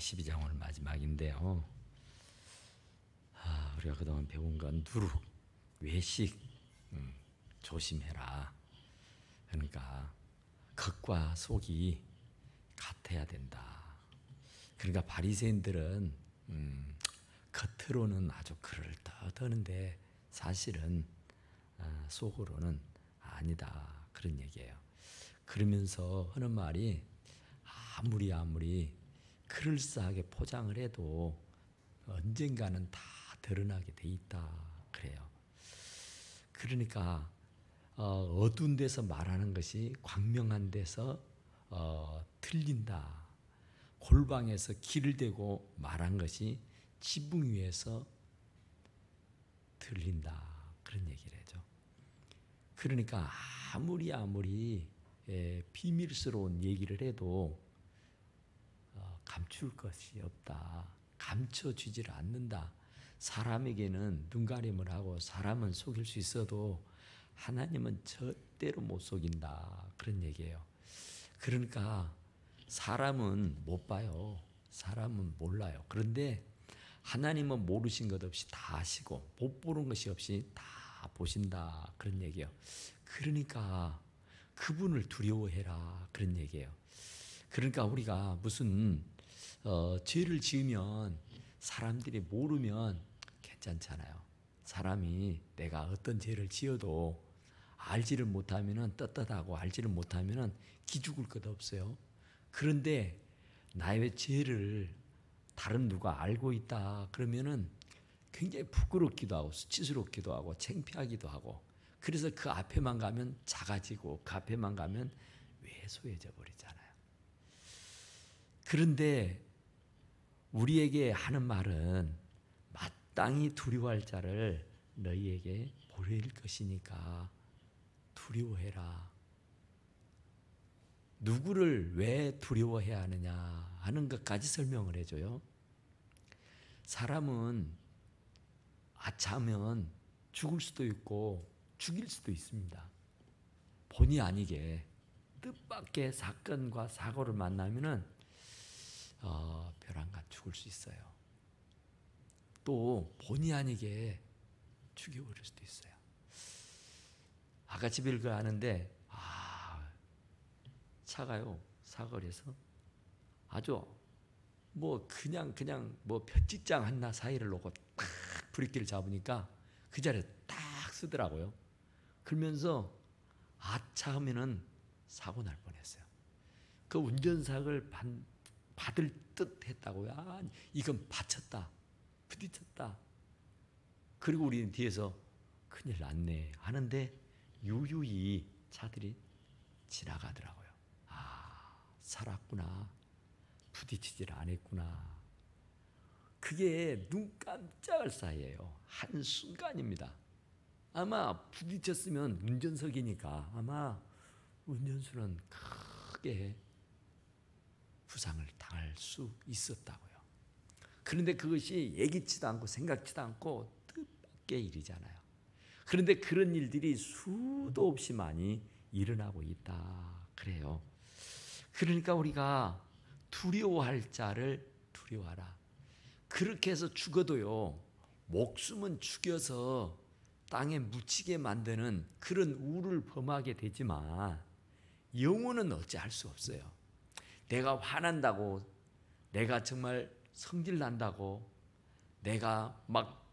12장 오늘 마지막인데요. 우리가 그동안 배운 건 누룩, 외식, 조심해라. 그러니까 겉과 속이 같아야 된다. 그러니까 바리새인들은 겉으로는 아주 그럴듯하는데 사실은 속으로는 아니다. 그런 얘기예요. 그러면서 하는 말이 아무리 그럴싸하게 포장을 해도 언젠가는 다 드러나게 돼 있다. 그래요. 그러니까 어두운 데서 말하는 것이 광명한 데서 틀린다. 골방에서 길을 대고 말한 것이 지붕 위에서 들린다. 그런 얘기를 하죠. 그러니까 아무리 비밀스러운 얘기를 해도 감출 것이 없다. 감춰지질 않는다. 사람에게는 눈가림을 하고 사람은 속일 수 있어도 하나님은 절대로 못 속인다. 그런 얘기예요. 그러니까 사람은 못 봐요. 사람은 몰라요. 그런데 하나님은 모르신 것 없이 다 아시고 못 보는 것이 없이 다 보신다. 그런 얘기예요. 그러니까 그분을 두려워해라. 그런 얘기예요. 그러니까 우리가 무슨 죄를 지으면 사람들이 모르면 괜찮잖아요. 사람이 내가 어떤 죄를 지어도 알지를 못하면 떳떳하고 알지를 못하면 기죽을 것 없어요. 그런데 나의 죄를 다른 누가 알고 있다 그러면은 굉장히 부끄럽기도 하고 수치스럽기도 하고 창피하기도 하고, 그래서 그 앞에만 가면 작아지고 그 앞에만 가면 왜소해져 버리잖아요. 그런데 우리에게 하는 말은 마땅히 두려워할 자를 너희에게 보낼 것이니까 두려워해라. 누구를 왜 두려워해야 하느냐 하는 것까지 설명을 해줘요. 사람은 아차하면 죽을 수도 있고 죽일 수도 있습니다. 본의 아니게 뜻밖의 사건과 사고를 만나면은 벼랑간 죽을 수 있어요. 또 본의 아니게 죽여버릴 수도 있어요. 아까 집에 가는데 차가요 사거리에서 아주 그냥 볏짚장 하나 사이를 놓고 딱 브레이크를 잡으니까 그 자리에 딱 쓰더라고요. 그러면서 아차 하면은 사고 날 뻔했어요. 그 운전사를 받을 듯 했다고요. 이건 받쳤다, 부딪혔다. 그리고 우리는 뒤에서 큰일 났네 하는데 유유히 차들이 지나가더라고요. 살았구나. 부딪히질 않았구나. 그게 눈 깜짝할 사이에요. 한순간입니다. 아마 부딪혔으면 운전석이니까 아마 운전수는 크게 부상을 당할 수 있었다고요. 그런데 그것이 예기치도 않고 생각지도 않고 뜻밖의 일이잖아요. 그런데 그런 일들이 수도 없이 많이 일어나고 있다. 그래요. 그러니까 우리가 두려워할 자를 두려워하라. 그렇게 해서 죽어도요, 목숨은 죽여서 땅에 묻히게 만드는 그런 우를 범하게 되지만 영혼은 어찌할 수 없어요. 내가 화난다고, 내가 정말 성질 난다고, 내가 막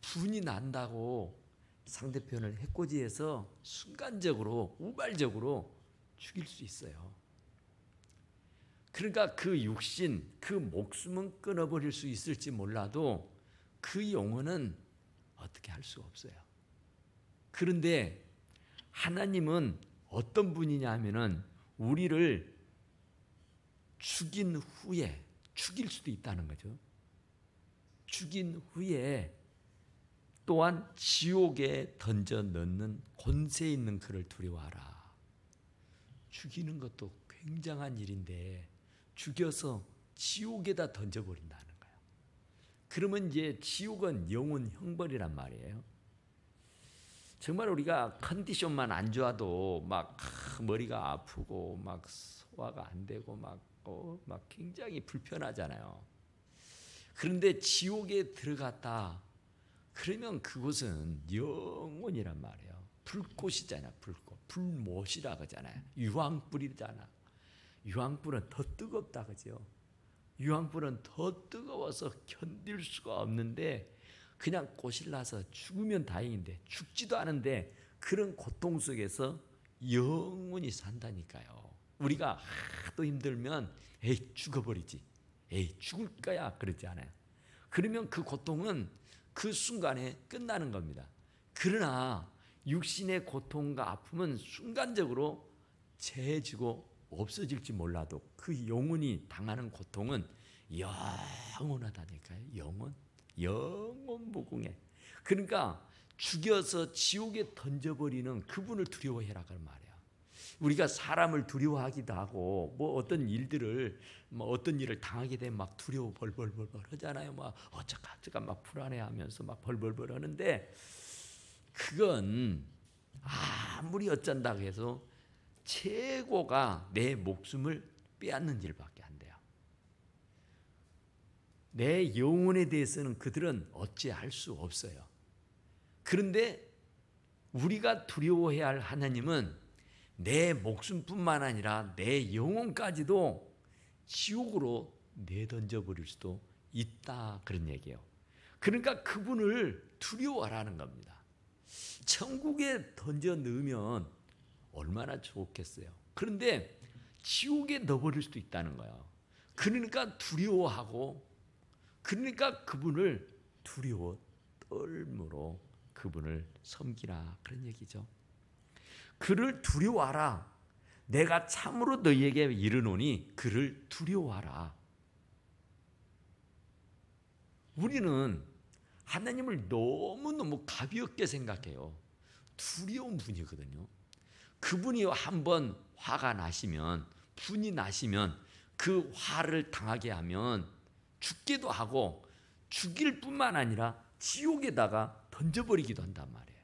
분이 난다고 상대편을 해코지해서 순간적으로 우발적으로 죽일 수 있어요. 그러니까 그 육신, 그 목숨은 끊어버릴 수 있을지 몰라도 그 영혼은 어떻게 할 수가 없어요. 그런데 하나님은 어떤 분이냐 하면은 우리를 죽인 후에, 죽일 수도 있다는 거죠. 죽인 후에 또한 지옥에 던져 넣는 권세 있는 그를 두려워하라. 죽이는 것도 굉장한 일인데 죽여서 지옥에다 던져버린다는 거예요. 그러면 이제 지옥은 영혼 형벌이란 말이에요. 정말 우리가 컨디션만 안 좋아도 막 머리가 아프고 막 소화가 안 되고 막 굉장히 불편하잖아요. 그런데 지옥에 들어갔다 그러면 그곳은 영원이란 말이에요. 불꽃이잖아요. 불꽃. 불못이라 그러잖아요. 유황불이잖아. 유황불은 더 뜨겁다 그죠? 유황불은 더 뜨거워서 견딜 수가 없는데 그냥 꽃이 나서 죽으면 다행인데 죽지도 않은데 그런 고통 속에서 영원히 산다니까요. 우리가 하도 힘들면 에이 죽어버리지. 에이 죽을 거야 그러지 않아요. 그러면 그 고통은 그 순간에 끝나는 겁니다. 그러나 육신의 고통과 아픔은 순간적으로 재해지고 없어질지 몰라도 그 영혼이 당하는 고통은 영원하다니까요. 영원 무궁해. 그러니까 죽여서 지옥에 던져버리는 그분을 두려워해라 그 말이야. 우리가 사람을 두려워하기도 하고 뭐 어떤 일들을 어떤 일을 당하게 되면 막 두려워 벌벌벌 하잖아요. 막 어쩌까 막 불안해하면서 막 벌벌벌 하는데 그건 아무리 어쩐다고 해서 최고가 내 목숨을 빼앗는 일밖에 안 돼요. 내 영혼에 대해서는 그들은 어찌할 수 없어요. 그런데 우리가 두려워해야 할 하나님은 내 목숨뿐만 아니라 내 영혼까지도 지옥으로 내던져 버릴 수도 있다 그런 얘기예요. 그러니까 그분을 두려워하라는 겁니다. 천국에 던져 넣으면 얼마나 좋겠어요. 그런데 지옥에 넣어버릴 수도 있다는 거예요. 그러니까 두려워하고 그러니까 그분을 두려워 떨므로 그분을 섬기라 그런 얘기죠. 그를 두려워하라. 내가 참으로 너희에게 이르노니 그를 두려워하라. 우리는 하나님을 너무너무 가볍게 생각해요. 두려운 분이거든요. 그분이 한번 화가 나시면 분이 나시면 그 화를 당하게 하면 죽기도 하고 죽일 뿐만 아니라 지옥에다가 던져버리기도 한단 말이에요.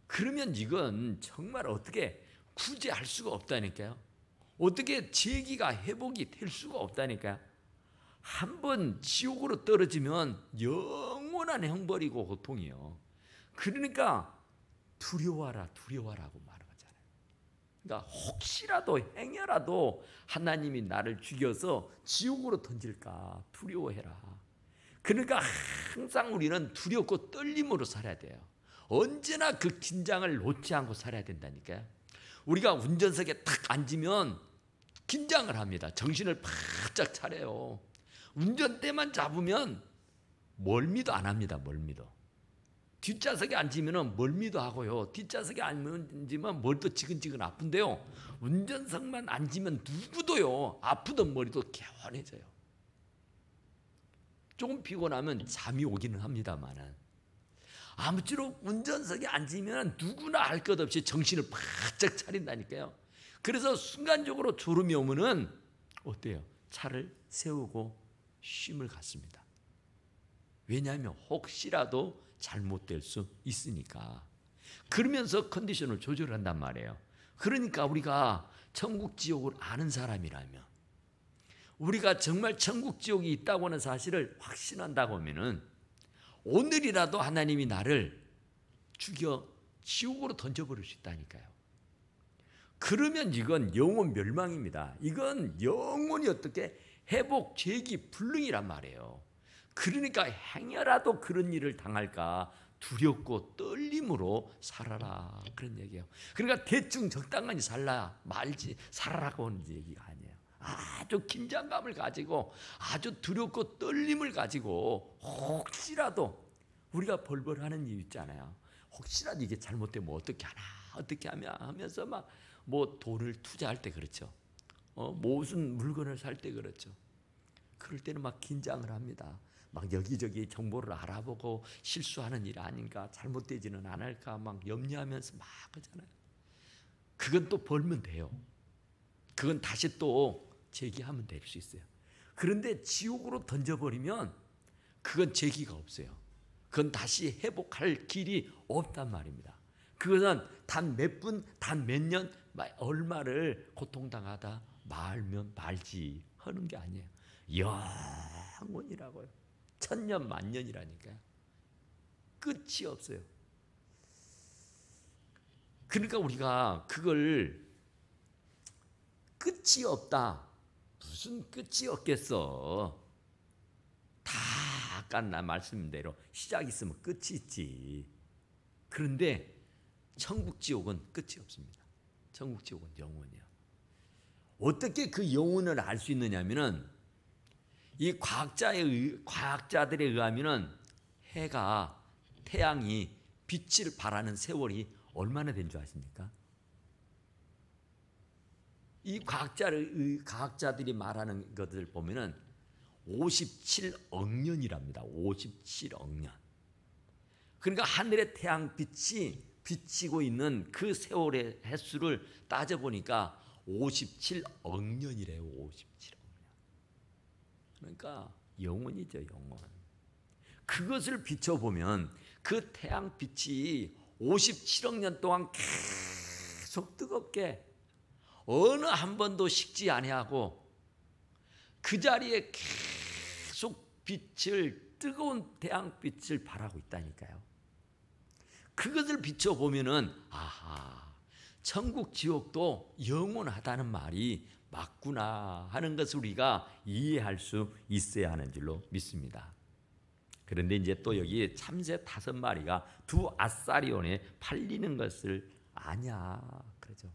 그러면 이건 정말 어떻게 구제할 수가 없다니까요. 어떻게 재기가 회복이 될 수가 없다니까요. 한번 지옥으로 떨어지면 영원한 형벌이고 고통이에요. 그러니까 두려워하라고 말하잖아요. 그러니까 혹시라도 행여라도 하나님이 나를 죽여서 지옥으로 던질까 두려워해라. 그러니까 항상 우리는 두렵고 떨림으로 살아야 돼요. 언제나 그 긴장을 놓지 않고 살아야 된다니까요. 우리가 운전석에 탁 앉으면 긴장을 합니다. 정신을 바짝 차려요. 운전대만 잡으면 멀미도 안 합니다. 멀미도. 뒷좌석에 앉으면 멀미도 하고요. 뒷좌석에 앉으면 머리도 지근지근 아픈데요. 운전석만 앉으면 누구도요. 아프던 머리도 개운해져요. 조금 피곤하면 잠이 오기는 합니다만은 아무쪼록 운전석에 앉으면 누구나 할 것 없이 정신을 바짝 차린다니까요. 그래서 순간적으로 졸음이 오면은 어때요? 차를 세우고 쉼을 갖습니다. 왜냐하면 혹시라도 잘못될 수 있으니까. 그러면서 컨디션을 조절한단 말이에요. 그러니까 우리가 천국 지옥을 아는 사람이라면 우리가 정말 천국 지옥이 있다고 하는 사실을 확신한다고 하면은 오늘이라도 하나님이 나를 죽여 지옥으로 던져버릴 수 있다니까요. 그러면 이건 영원 멸망입니다. 이건 영원히 어떻게 회복, 재기, 불능이란 말이에요. 그러니까 행여라도 그런 일을 당할까 두렵고 떨림으로 살아라 그런 얘기예요. 그러니까 대충 적당히 살아라고 하는 얘기가 아니에요. 아주 긴장감을 가지고 아주 두렵고 떨림을 가지고 혹시라도 우리가 벌벌하는 이유 있잖아요. 혹시라도 이게 잘못되면 어떻게 하나 어떻게 하면서 막 뭐 돈을 투자할 때 그렇죠. 무슨 물건을 살 때 그렇죠. 그럴 때는 막 긴장을 합니다. 막 여기저기 정보를 알아보고 실수하는 일 아닌가 잘못되지는 않을까 막 염려하면서 막 하잖아요. 그건 또 벌면 돼요. 그건 다시 또 재기하면 될 수 있어요. 그런데 지옥으로 던져버리면 그건 재기가 없어요. 그건 다시 회복할 길이 없단 말입니다. 그것은 단 몇 분, 단 몇 년, 얼마를 고통당하다 말면 말지 하는 게 아니에요. 영원이라고요. 천년 만년이라니까요. 끝이 없어요. 그러니까 우리가 그걸 끝이 없다. 무슨 끝이 없겠어. 다 아까 나 말씀대로 시작이 있으면 끝이 있지. 그런데 천국 지옥은 끝이 없습니다. 천국 지옥은 영원이에요. 어떻게 그 영혼을 알 수 있느냐면은 이 과학자들에 의하면은 해가 태양이 빛을 발하는 세월이 얼마나 된 줄 아십니까? 이 과학자들이 말하는 것을 보면은 57억 년이랍니다. 57억 년. 그러니까 하늘의 태양 빛이 비치고 있는 그 세월의 횟수를 따져 보니까 57억 년이래요. 57억 년. 그러니까 영원이죠, 영원. 그것을 비춰보면 그 태양 빛이 57억 년 동안 계속 뜨겁게 어느 한 번도 식지 아니하고 그 자리에 계속 뜨거운 태양빛을 발하고 있다니까요. 그것을 비춰보면은 아하, 천국 지옥도 영원하다는 말이 맞구나 하는 것을 우리가 이해할 수 있어야 하는 줄로 믿습니다. 그런데 이제 또 여기 참새 5마리가 두 아사리온에 팔리는 것을 아냐 그러죠.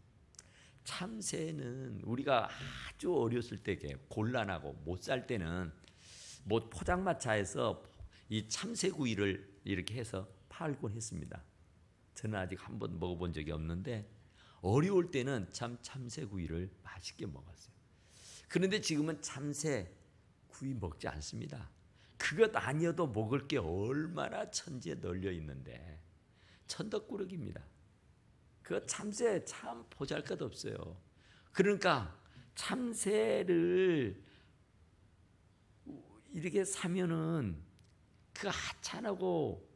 참새는 우리가 아주 어렸을 때 곤란하고 못 살 때는 뭐 포장마차에서 이 참새구이를 이렇게 해서 팔곤 했습니다. 저는 아직 한 번 먹어본 적이 없는데 어려울 때는 참 참새구이를 맛있게 먹었어요. 그런데 지금은 참새구이 먹지 않습니다. 그것 아니어도 먹을 게 얼마나 천지에 널려 있는데 천덕꾸러기입니다. 그 참새 참 보잘것없어요. 그러니까 참새를 이렇게 사면은 그 하찮고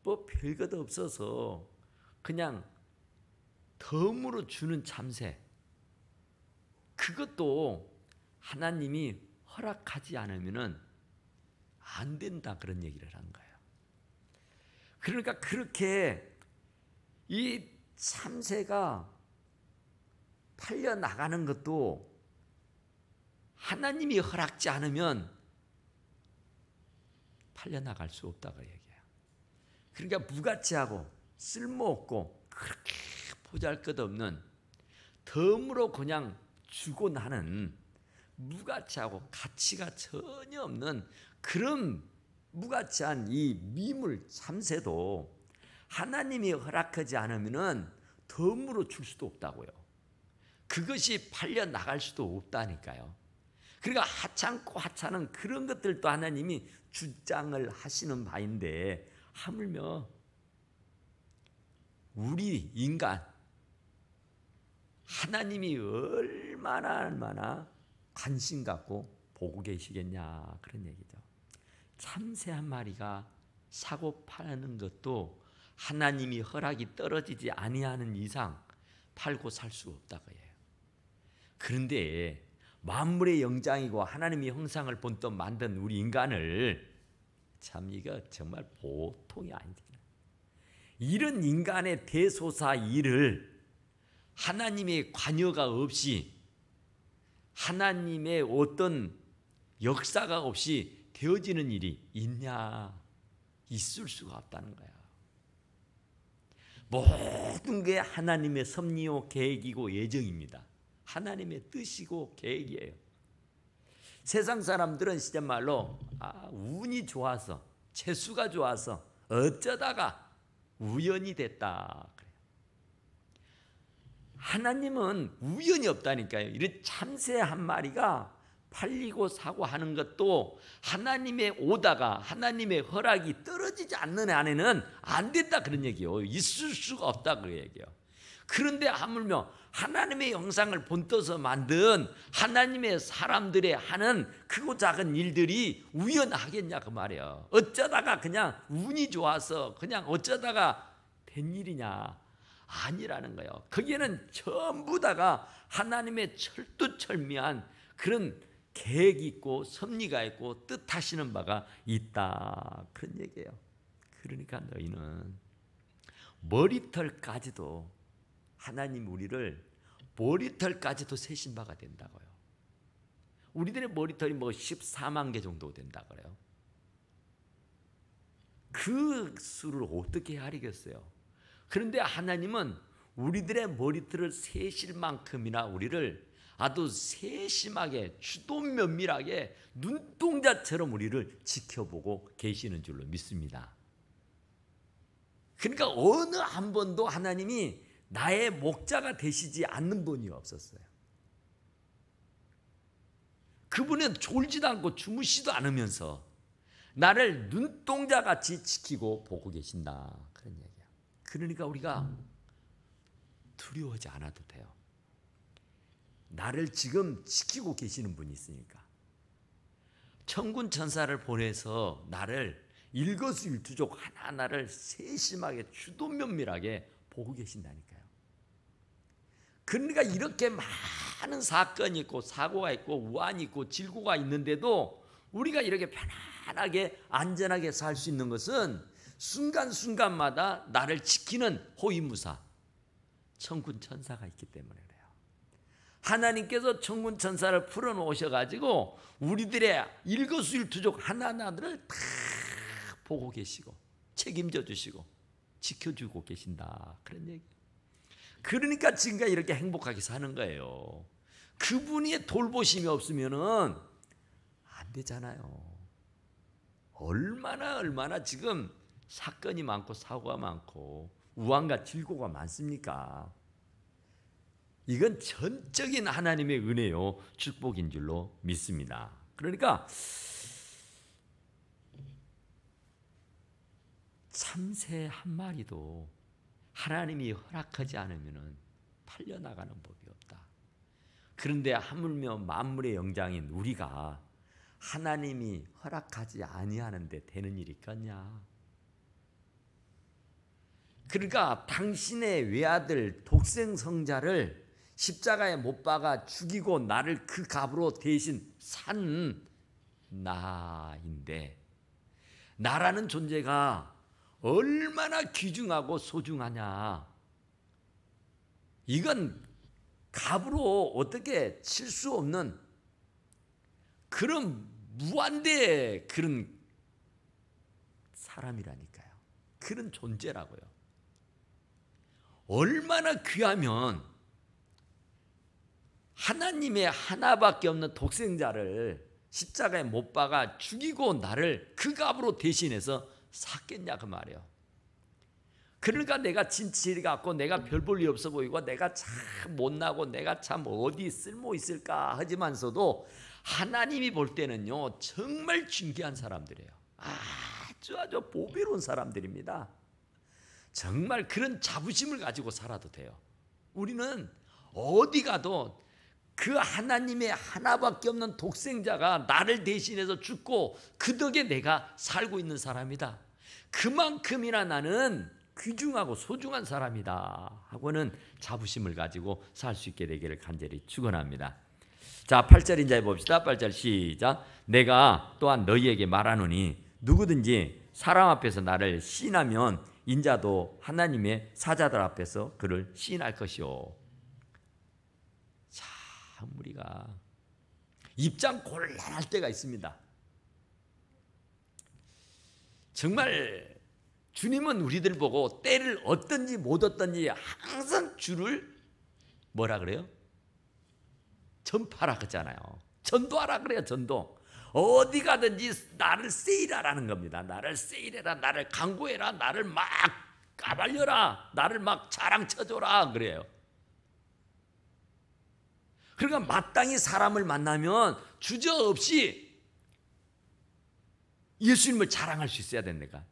뭐 별것도 없어서 그냥 덤으로 주는 참새, 그것도 하나님이 허락하지 않으면은 안 된다 그런 얘기를 한 거예요. 그러니까 그렇게 이 참새가 팔려 나가는 것도 하나님이 허락지 않으면 팔려 나갈 수 없다고 얘기해요. 그러니까 무가치하고 쓸모없고 그렇게 보잘것없는 덤으로 그냥 주고 나는 무가치하고 가치가 전혀 없는 그런 무가치한 이 미물 참새도 하나님이 허락하지 않으면은 덤으로 줄 수도 없다고요. 그것이 팔려 나갈 수도 없다니까요. 그러니까 하찮고 하찮은 그런 것들도 하나님이 주장을 하시는 바인데 하물며 우리 인간 하나님이 얼마나 관심 갖고 보고 계시겠냐 그런 얘기죠. 참새 한 마리가 사고 파는 것도 하나님이 허락이 떨어지지 아니하는 이상 팔고 살 수 없다고 해요. 그런데 만물의 영장이고 하나님의 형상을 본떠 만든 우리 인간을 참 이거 정말 보통이 아니잖아요. 이런 인간의 대소사 일을 하나님의 관여가 없이 하나님의 어떤 역사가 없이 되어지는 일이 있냐? 있을 수가 없다는 거야. 모든 게 하나님의 섭리요 계획이고 예정입니다. 하나님의 뜻이고 계획이에요. 세상 사람들은 진짜 말로 운이 좋아서 재수가 좋아서 어쩌다가 우연이 됐다 그래요. 하나님은 우연이 없다니까요. 이런 참새 한 마리가 팔리고 사고 하는 것도 하나님의 오다가 하나님의 허락이 떨어지지 않는 안에는 안 된다 그런 얘기예요. 있을 수가 없다 그 얘기예요. 그런데 하물며 하나님의 형상을 본떠서 만든 하나님의 사람들의 하는 크고 작은 일들이 우연하겠냐 그 말이에요. 어쩌다가 그냥 운이 좋아서 그냥 어쩌다가 된 일이냐. 아니라는 거예요. 거기에는 전부 다가 하나님의 철두철미한 그런 계획이 있고 섭리가 있고 뜻하시는 바가 있다, 그런 얘기예요. 그러니까 너희는 머리털까지도, 하나님 우리를 머리털까지도 세신 바가 된다고요. 우리들의 머리털이 뭐 14만 개 정도 된다 그래요. 그 수를 어떻게 헤아리겠어요? 그런데 하나님은 우리들의 머리털을 세실 만큼이나 우리를 아주 세심하게, 주도 면밀하게 눈동자처럼 우리를 지켜보고 계시는 줄로 믿습니다. 그러니까 어느 한 번도 하나님이 나의 목자가 되시지 않는 분이 없었어요. 그분은 졸지도 않고 주무시도 않으면서 나를 눈동자같이 지키고 보고 계신다, 그런 얘기야. 그러니까 우리가 두려워하지 않아도 돼요. 나를 지금 지키고 계시는 분이 있으니까. 천군 천사를 보내서 나를 일거수일투족 하나하나를 세심하게 주도 면밀하게 보고 계신다니까요. 그러니까 이렇게 많은 사건이 있고 사고가 있고 우환이 있고 질고가 있는데도 우리가 이렇게 편안하게 안전하게 살 수 있는 것은 순간순간마다 나를 지키는 호위무사 천군 천사가 있기 때문에 그래요. 하나님께서 천군 천사를 풀어놓으셔가지고 우리들의 일거수일투족 하나하나를 다 보고 계시고 책임져 주시고 지켜주고 계신다, 그런 얘기. 그러니까 지금까지 이렇게 행복하게 사는 거예요. 그분이 돌보심이 없으면은 안 되잖아요. 얼마나 지금 사건이 많고 사고가 많고 우환과 질고가 많습니까? 이건 전적인 하나님의 은혜요, 축복인 줄로 믿습니다. 그러니까 참새 한 마리도 하나님이 허락하지 않으면 팔려나가는 법이 없다. 그런데 하물며 만물의 영장인 우리가 하나님이 허락하지 아니하는데 되는 일이 있겠냐? 그러니까 당신의 외아들 독생성자를 십자가에 못 박아 죽이고 나를 그 값으로 대신 산 나인데, 나라는 존재가 얼마나 귀중하고 소중하냐, 이건 값으로 어떻게 칠 수 없는 그런 무한대의 그런 사람이라니까요. 그런 존재라고요. 얼마나 귀하면 하나님의 하나밖에 없는 독생자를 십자가에 못 박아 죽이고 나를 그 값으로 대신해서 샀겠냐, 그 말이에요. 그러니까 내가 진실이 같고 내가 별 볼 일 없어 보이고 내가 참 못나고 내가 참 어디 쓸모 있을까 하지만서도 하나님이 볼 때는요 정말 존귀한 사람들이에요. 아주 보배로운 사람들입니다. 정말 그런 자부심을 가지고 살아도 돼요. 우리는 어디 가도 그 하나님의 하나밖에 없는 독생자가 나를 대신해서 죽고 그 덕에 내가 살고 있는 사람이다. 그만큼이나 나는 귀중하고 소중한 사람이다 하고는 자부심을 가지고 살 수 있게 되기를 간절히 축원합니다. 자, 8절 인자 봅시다. 8절 시작. 내가 또한 너희에게 말하노니 누구든지 사람 앞에서 나를 시인하면 인자도 하나님의 사자들 앞에서 그를 시인할 것이요. 참 우리가 입장 곤란할 때가 있습니다. 정말 주님은 우리들 보고 때를 얻든지 못 얻든지 항상 주를 뭐라 그래요? 전파라 그러잖아요. 전도하라 그래요. 전도. 어디 가든지 나를 세일하라는 겁니다. 나를 세일해라, 나를 강구해라, 나를 막 까발려라, 나를 막 자랑쳐줘라 그래요. 그러니까 마땅히 사람을 만나면 주저없이 예수님을 자랑할 수 있어야 된다니까.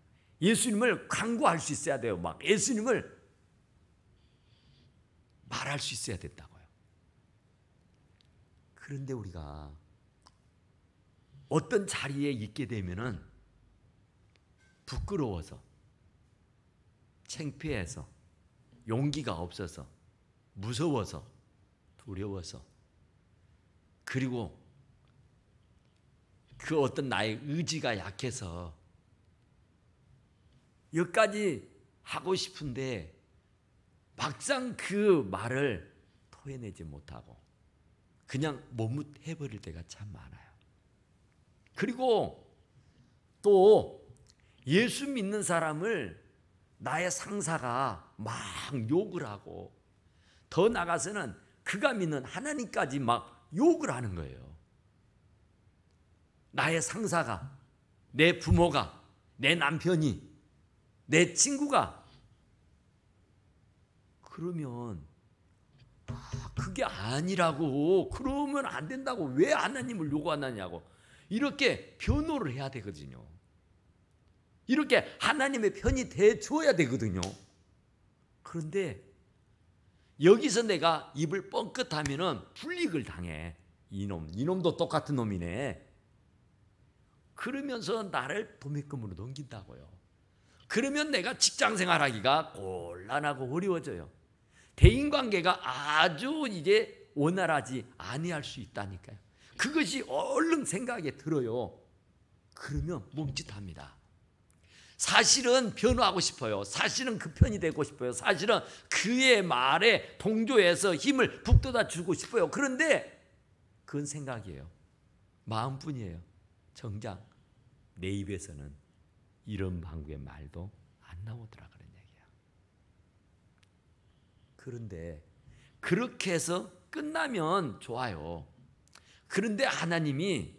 예수님을 강구할 수 있어야 돼요. 막 예수님을 말할 수 있어야 된다고요. 그런데 우리가 어떤 자리에 있게 되면은 부끄러워서, 창피해서, 용기가 없어서, 무서워서, 두려워서, 그리고 그 어떤 나의 의지가 약해서 여기까지 하고 싶은데 막상 그 말을 토해내지 못하고 그냥 머뭇해버릴 때가 참 많아요. 그리고 또 예수 믿는 사람을 나의 상사가 막 욕을 하고, 더 나가서는 그가 믿는 하나님까지 막 욕을 하는 거예요. 나의 상사가, 내 부모가, 내 남편이, 내 친구가. 그러면 그게 아니라고, 그러면 안 된다고 왜 하나님을 요구하느냐고 이렇게 변호를 해야 되거든요. 이렇게 하나님의 편이 돼 줘야 되거든요. 그런데 여기서 내가 입을 뻥끗하면은 불이익을 당해. 이놈도 똑같은 놈이네. 그러면서 나를 도매금으로 넘긴다고요. 그러면 내가 직장 생활하기가 곤란하고 어려워져요. 대인관계가 아주 이제 원활하지 아니할 수 있다니까요. 그것이 얼른 생각에 들어요. 그러면 멈칫합니다. 사실은 변호하고 싶어요. 사실은 그 편이 되고 싶어요. 사실은 그의 말에 동조해서 힘을 북돋아 주고 싶어요. 그런데 그건 생각이에요. 마음뿐이에요. 정작 내 입에서는 이런 방구의 말도 안 나오더라, 그런 얘기야. 그런데 그렇게 해서 끝나면 좋아요. 그런데 하나님이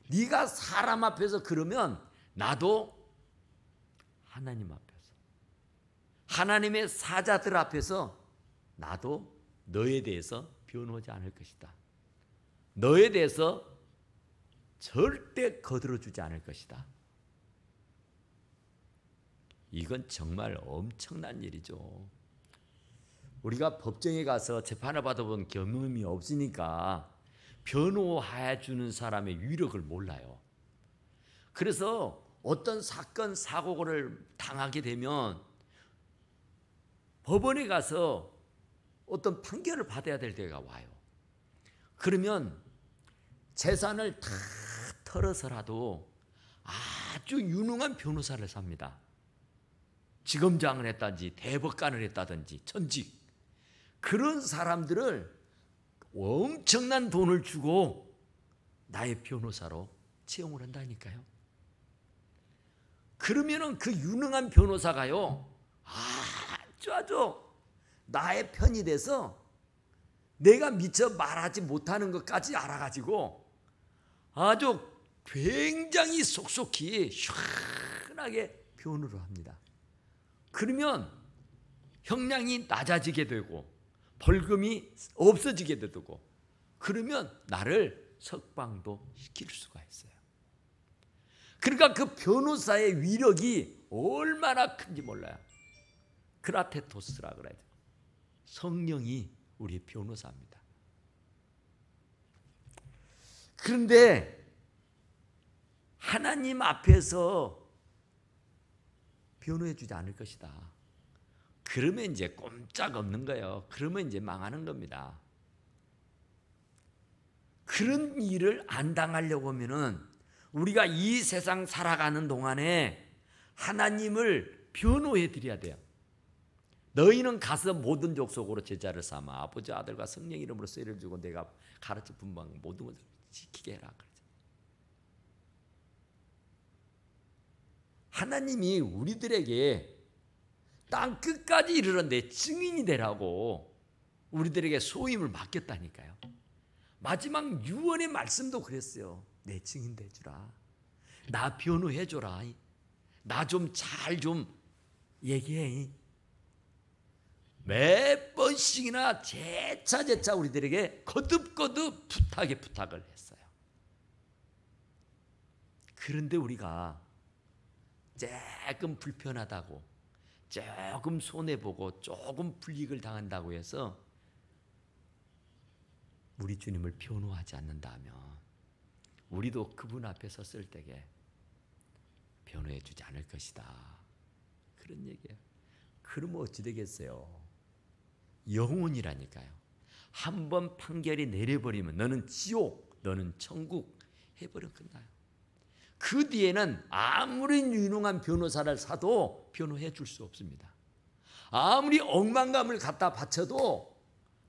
네가 사람 앞에서 그러면 나도 하나님 앞에서, 하나님의 사자들 앞에서 나도 너에 대해서 변호하지 않을 것이다. 너에 대해서 절대 거들어주지 않을 것이다. 이건 정말 엄청난 일이죠. 우리가 법정에 가서 재판을 받아본 경험이 없으니까 변호해 주는 사람의 위력을 몰라요. 그래서 어떤 사건, 사고를 당하게 되면 법원에 가서 어떤 판결을 받아야 될 때가 와요. 그러면 재산을 다 털어서라도 아주 유능한 변호사를 삽니다. 지검장을 했다든지 대법관을 했다든지 천직, 그런 사람들을 엄청난 돈을 주고 나의 변호사로 채용을 한다니까요. 그러면은 그 유능한 변호사가요, 아주 나의 편이 돼서 내가 미처 말하지 못하는 것까지 알아가지고 아주 굉장히 속속히 시원하게 변호를 합니다. 그러면 형량이 낮아지게 되고 벌금이 없어지게 되고, 그러면 나를 석방도 시킬 수가 있어요. 그러니까 그 변호사의 위력이 얼마나 큰지 몰라요. 크라테토스라 그래야죠. 성령이 우리의 변호사입니다. 그런데 하나님 앞에서 변호해 주지 않을 것이다. 그러면 이제 꼼짝없는 거예요. 그러면 이제 망하는 겁니다. 그런 일을 안 당하려고 하면은 우리가 이 세상 살아가는 동안에 하나님을 변호해 드려야 돼요. 너희는 가서 모든 족속으로 제자를 삼아 아버지, 아들과 성령 이름으로 세례를 주고 내가 가르쳐 분방 모든 것을 지키게 해라. 하나님이 우리들에게 땅 끝까지 이르러 내 증인이 되라고 우리들에게 소임을 맡겼다니까요. 마지막 유언의 말씀도 그랬어요. 내 증인 되주라. 나 변호해 줘라. 나 좀 잘 좀 얘기해. 몇 번씩이나 재차 우리들에게 거듭거듭 부탁을 했어요. 그런데 우리가 조금 불편하다고, 조금 손해보고 조금 불이익을 당한다고 해서 우리 주님을 변호하지 않는다면 우리도 그분 앞에 섰을 때에 변호해 주지 않을 것이다. 그런 얘기예요. 그러면 어찌 되겠어요? 영혼이라니까요. 한 번 판결이 내려버리면 너는 지옥, 너는 천국 해버리면 끝나요. 그 뒤에는 아무리 유능한 변호사를 사도 변호해 줄 수 없습니다. 아무리 억만감을 갖다 바쳐도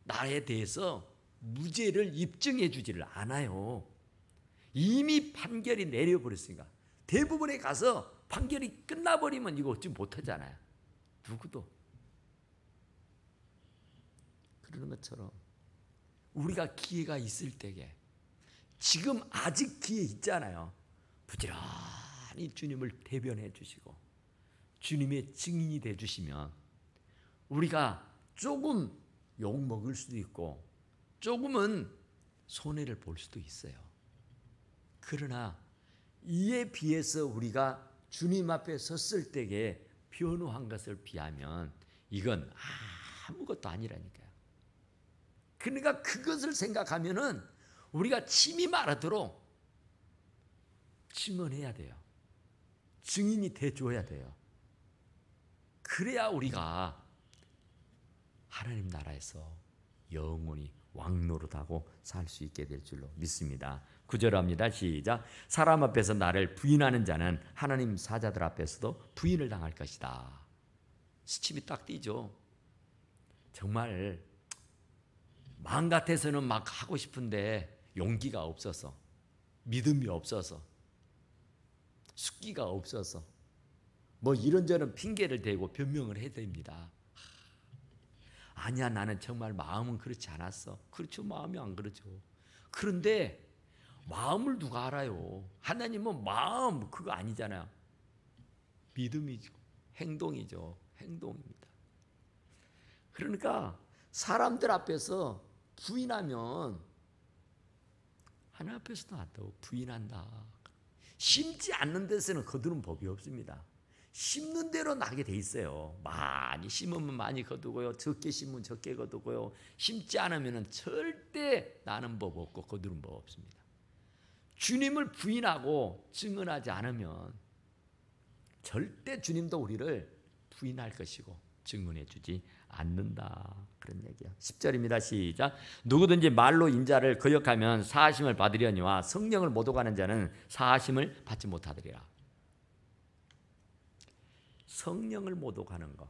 나에 대해서 무죄를 입증해 주지를 않아요. 이미 판결이 내려버렸으니까. 대부분에 가서 판결이 끝나버리면 이거 어찌 못하잖아요. 누구도. 그러는 것처럼 우리가 기회가 있을 때에 지금 아직 기회 있잖아요. 부지런히 주님을 대변해 주시고 주님의 증인이 돼 주시면 우리가 조금 욕먹을 수도 있고 조금은 손해를 볼 수도 있어요. 그러나 이에 비해서 우리가 주님 앞에 섰을 때에 변호한 것을 비하면 이건 아무것도 아니라니까요. 그러니까 그것을 생각하면은 우리가 침이 마르도록 증언해야 돼요. 증인이 돼줘야 돼요. 그래야 우리가 하나님 나라에서 영원히 왕노릇하고 살 수 있게 될 줄로 믿습니다. 9절 합니다. 시작. 사람 앞에서 나를 부인하는 자는 하나님 사자들 앞에서도 부인을 당할 것이다. 스침이 딱 뛰죠. 정말 마음 같아서는 막 하고 싶은데 용기가 없어서, 믿음이 없어서, 숙기가 없어서 뭐 이런저런 핑계를 대고 변명을 해야 됩니다. 아니야, 나는 정말 마음은 그렇지 않았어. 그렇죠, 마음이 안 그렇죠. 그런데 마음을 누가 알아요? 하나님은 마음 그거 아니잖아요. 믿음이죠. 행동이죠. 행동입니다. 그러니까 사람들 앞에서 부인하면 하나님 앞에서도 안 돼. 부인한다. 심지 않는 데서는 거두는 법이 없습니다. 심는 대로 나게 돼 있어요. 많이 심으면 많이 거두고요. 적게 심으면 적게 거두고요. 심지 않으면 절대 나는 법 없고 거두는 법 없습니다. 주님을 부인하고 증언하지 않으면 절대 주님도 우리를 부인할 것이고 증언해 주지 않는다. 그런 얘기야. 10절입니다. 시작. 누구든지 말로 인자를 거역하면 사하심을 받으려니와 성령을 모독하는 자는 사하심을 받지 못하리라. 성령을 모독하는 거,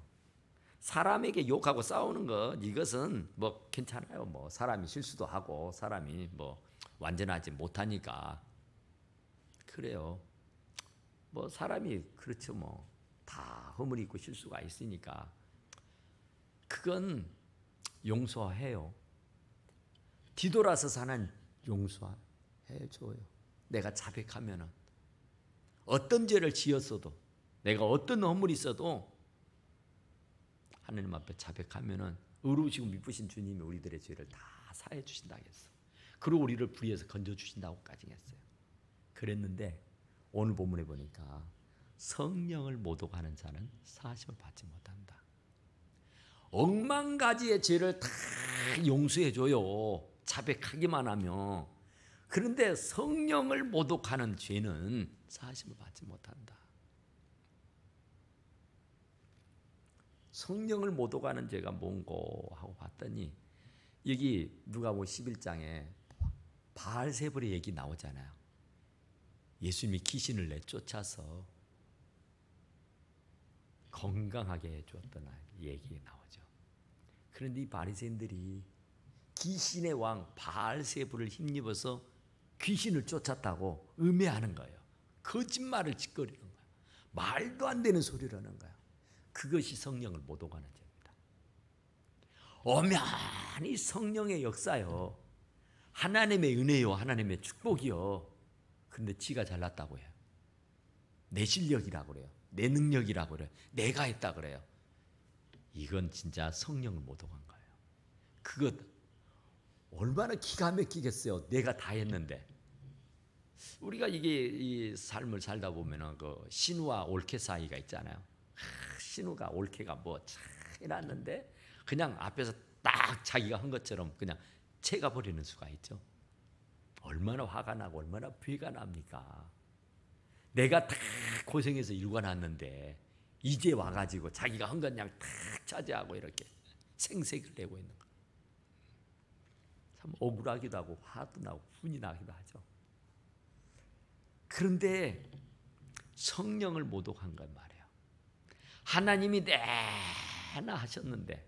사람에게 욕하고 싸우는 거, 이것은 뭐 괜찮아요. 뭐 사람이 실수도 하고 사람이 뭐 완전하지 못하니까 그래요. 뭐 사람이 그렇죠. 뭐 다 허물이 있고 실수가 있으니까 그건 용서해요. 뒤돌아서 사는 용서해줘요. 내가 자백하면은 어떤 죄를 지었어도 내가 어떤 허물이 있어도 하나님 앞에 자백하면은 의로우시고 미쁘신 주님이 우리들의 죄를 다 사해 주신다고 했어. 그리고 우리를 불의에서 건져 주신다고까지 했어요. 그랬는데 오늘 본문에 보니까 성령을 모독하는 자는 사하심을 받지 못한다. 억만 가지의 죄를 다 용서해 줘요. 자백하기만 하면. 그런데 성령을 모독하는 죄는 사하심을 받지 못한다. 성령을 모독하는 죄가 뭔고 하고 봤더니 여기 누가복음 11장에 바알세불의 얘기 나오잖아요. 예수님이 귀신을 내쫓아서 건강하게 해주었던 얘기 나오죠. 그런데 이 바리새인들이 귀신의 왕 바알세불을 힘입어서 귀신을 쫓았다고 음해하는 거예요. 거짓말을 짓거리는 거예요. 말도 안 되는 소리를 하는 거예요. 그것이 성령을 모독하는 죄입니다. 엄연히 성령의 역사요. 하나님의 은혜요. 하나님의 축복이요. 그런데 지가 잘났다고 해요. 내 실력이라고 그래요. 내 능력이라고 그래요. 내가 했다 그래요. 이건 진짜 성령을 모독한 거예요. 그것 얼마나 기가 막히겠어요. 내가 다 했는데. 우리가 이게 이 삶을 살다 보면은 그 신우와 올케 사이가 있잖아요. 신우가 올케가 뭐 참 해놨는데 그냥 앞에서 딱 자기가 한 것처럼 그냥 채가 버리는 수가 있죠. 얼마나 화가 나고 얼마나 비가 납니까? 내가 다 고생해서 일궈놨는데 이제 와가지고 자기가 한 것 그냥 탁 차지하고 이렇게 생색을 내고 있는 거예요. 참 억울하기도 하고 화도 나고 분이 나기도 하죠. 그런데 성령을 모독한 건 말이에요. 하나님이 내나 하셨는데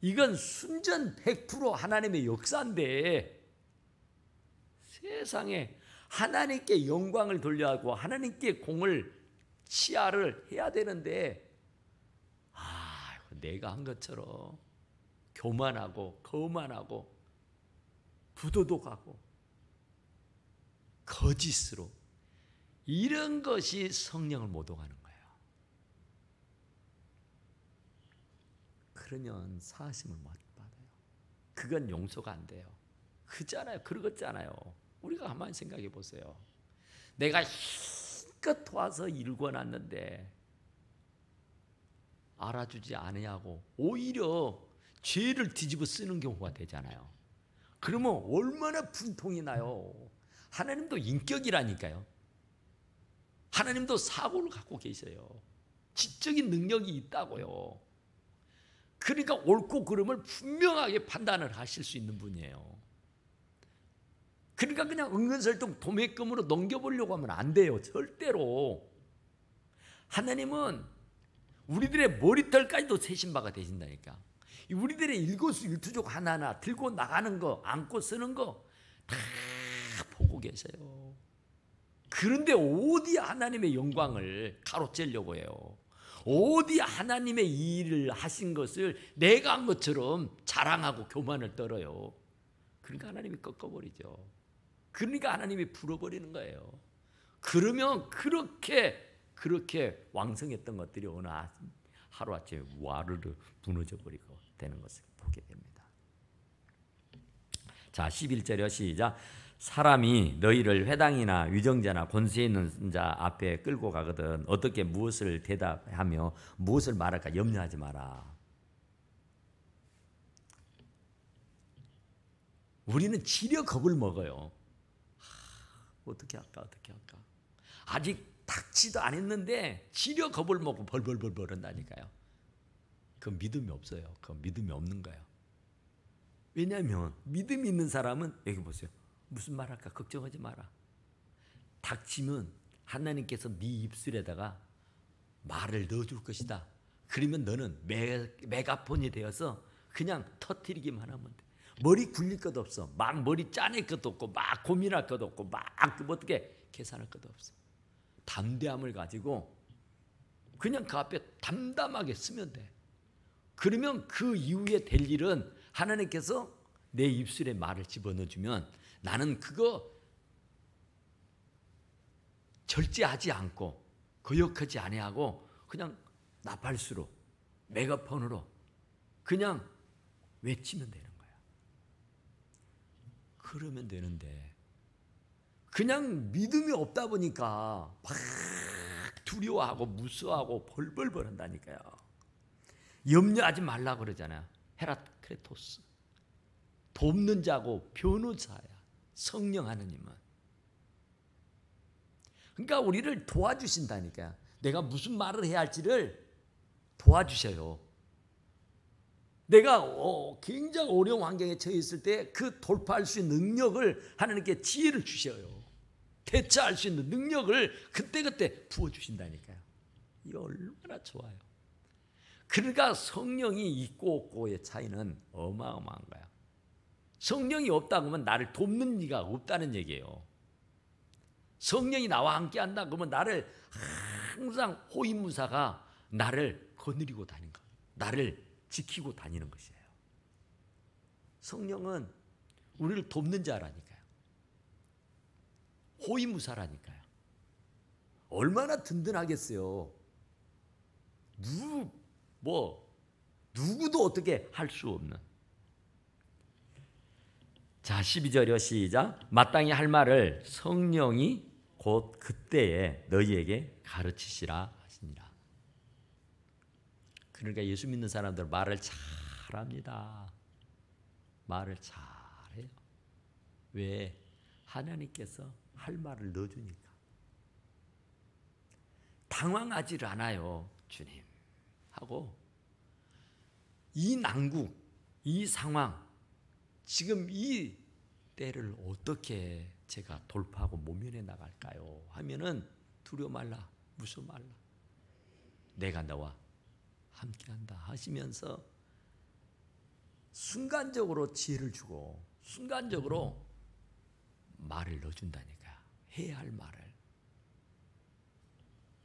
이건 순전 100% 하나님의 역사인데 세상에 하나님께 영광을 돌려하고 하나님께 공을 치하를 해야 되는데 내가 한 것처럼 교만하고 거만하고 부도덕하고 거짓으로 이런 것이 성령을 모독하는 거예요. 그러면 사하심을 못 받아요. 그건 용서가 안 돼요. 그잖아요. 그러겠잖아요. 우리가 가만히 생각해 보세요. 내가 힘껏 도와서 일궈놨는데 알아주지 않으냐고 오히려 죄를 뒤집어 쓰는 경우가 되잖아요. 그러면 얼마나 분통이 나요. 하나님도 인격이라니까요. 하나님도 사고를 갖고 계셔요. 지적인 능력이 있다고요. 그러니까 옳고 그름을 분명하게 판단을 하실 수 있는 분이에요. 그러니까 그냥 은근슬쩍 도매금으로 넘겨보려고 하면 안 돼요. 절대로. 하나님은 우리들의 머리털까지도 세신 바가 되신다니까. 우리들의 일거수일투족 하나하나 들고 나가는 거, 안고 쓰는 거 다 보고 계세요. 그런데 어디 하나님의 영광을 가로채려고 해요. 어디 하나님의 일을 하신 것을 내가 한 것처럼 자랑하고 교만을 떨어요. 그러니까 하나님이 꺾어버리죠. 그러니까 하나님이 풀어버리는 거예요. 그러면 그렇게 왕성했던 것들이 어느 하루아침에 와르르 무너져 버리고 되는 것을 보게 됩니다. 자, 11절이요. 시작. 사람이 너희를 회당이나 위정자나 권세 있는 자 앞에 끌고 가거든 어떻게 무엇을 대답하며 무엇을 말할까 염려하지 마라. 우리는 지려 겁을 먹어요. 어떻게 할까? 아직 닥치도 안 했는데 지려 겁을 먹고 벌벌벌 한다니까요. 그건 믿음이 없어요. 그건 믿음이 없는 거예요. 왜냐하면 믿음이 있는 사람은 여기 보세요. 무슨 말 할까 걱정하지 마라. 닥치면 하나님께서 네 입술에다가 말을 넣어줄 것이다. 그러면 너는 메가폰이 되어서 그냥 터뜨리기만 하면 돼. 머리 굴릴 것도 없어. 막 머리 짜낼 것도 없고 막 고민할 것도 없고 막 어떻게 계산할 것도 없어. 담대함을 가지고 그냥 그 앞에 담담하게 쓰면 돼. 그러면 그 이후에 될 일은 하나님께서 내 입술에 말을 집어넣어주면 나는 그거 절제하지 않고 거역하지 아니하고 그냥 나팔수로 메가폰으로 그냥 외치면 되는 거야. 그러면 되는데 그냥 믿음이 없다 보니까 막 두려워하고 무서워하고 벌벌벌 한다니까요. 염려하지 말라 그러잖아요. 헤라크레토스. 돕는 자고 변호사야. 성령 하느님은. 그러니까 우리를 도와주신다니까요. 내가 무슨 말을 해야 할지를 도와주셔요. 내가 굉장히 어려운 환경에 처해 있을 때 그 돌파할 수 있는 능력을 하나님께 지혜를 주셔요. 대처할 수 있는 능력을 그때그때 부어주신다니까요. 이게 얼마나 좋아요. 그러니까 성령이 있고 없고의 차이는 어마어마한 거야. 성령이 없다 그러면 나를 돕는 이가 없다는 얘기예요. 성령이 나와 함께 한다 그러면 나를 항상 호위무사가 나를 거느리고 다니는 거야. 나를 지키고 다니는 것이에요. 성령은 우리를 돕는 자라니까요. 호위무사라니까요. 얼마나 든든하겠어요. 누구도 어떻게 할 수 없는. 자, 12절이요. 시작. 마땅히 할 말을 성령이 곧 그때에 너희에게 가르치시라 하시니라. 그러니까 예수 믿는 사람들 말을 잘합니다. 말을 잘해요. 왜? 하나님께서 할 말을 넣어주니까. 당황하지 않아요. 주님 하고 이 난국, 이 상황, 지금 이 때를 어떻게 제가 돌파하고 모면해 나갈까요? 하면은 두려워 말라, 무서워 말라. 내가 너와 함께한다 하시면서 순간적으로 지혜를 주고 순간적으로 말을 넣어준다니까. 해야 할 말을.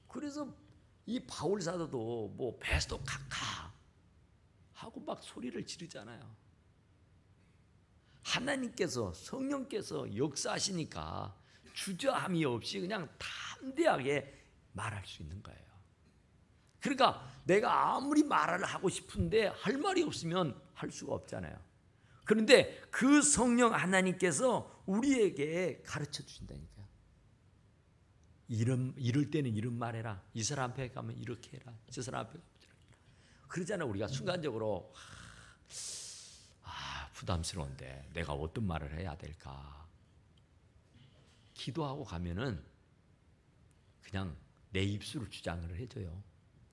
그래서 이 바울 사도도 뭐 베스도 카카 하고 막 소리를 지르잖아요. 하나님께서 성령께서 역사하시니까 주저함이 없이 그냥 담대하게 말할 수 있는 거예요. 그러니까 내가 아무리 말을 하고 싶은데 할 말이 없으면 할 수가 없잖아요. 그런데 그 성령 하나님께서 우리에게 가르쳐 주신다니까요. 이럴 때는 이런 말해라. 이 사람 앞에 가면 이렇게 해라. 저 사람 앞에 가면 이렇게 해라. 그러잖아요. 우리가 순간적으로 부담스러운데 내가 어떤 말을 해야 될까. 기도하고 가면은 그냥 내 입술을 주장을 해줘요.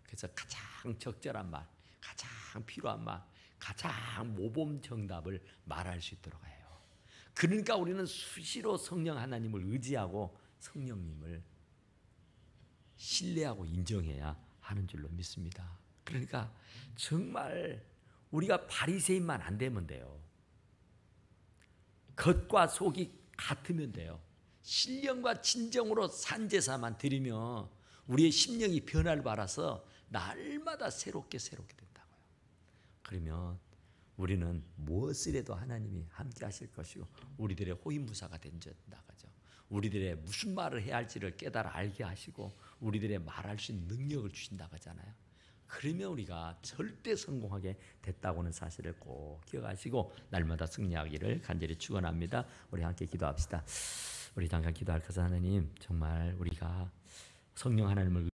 그래서 가장 적절한 말, 가장 필요한 말, 가장 모범 정답을 말할 수 있도록 해요. 그러니까 우리는 수시로 성령 하나님을 의지하고 성령님을 신뢰하고 인정해야 하는 줄로 믿습니다. 그러니까 정말 우리가 바리새인만 안 되면 돼요. 겉과 속이 같으면 돼요. 신령과 진정으로 산제사만 드리면 우리의 심령이 변화를 받아서 날마다 새롭게 된다고요. 그러면 우리는 무엇을 해도 하나님이 함께 하실 것이고 우리들의 호위무사가 된다고죠. 우리들의 무슨 말을 해야 할지를 깨달아 알게 하시고 우리들의 말할 수 있는 능력을 주신다고 하잖아요. 그러면 우리가 절대 성공하게 됐다고는 사실을 꼭 기억하시고 날마다 승리하기를 간절히 축원합니다. 우리 함께 기도합시다. 우리 잠깐 기도할 것은 하나님, 정말 우리가 성령 하나님을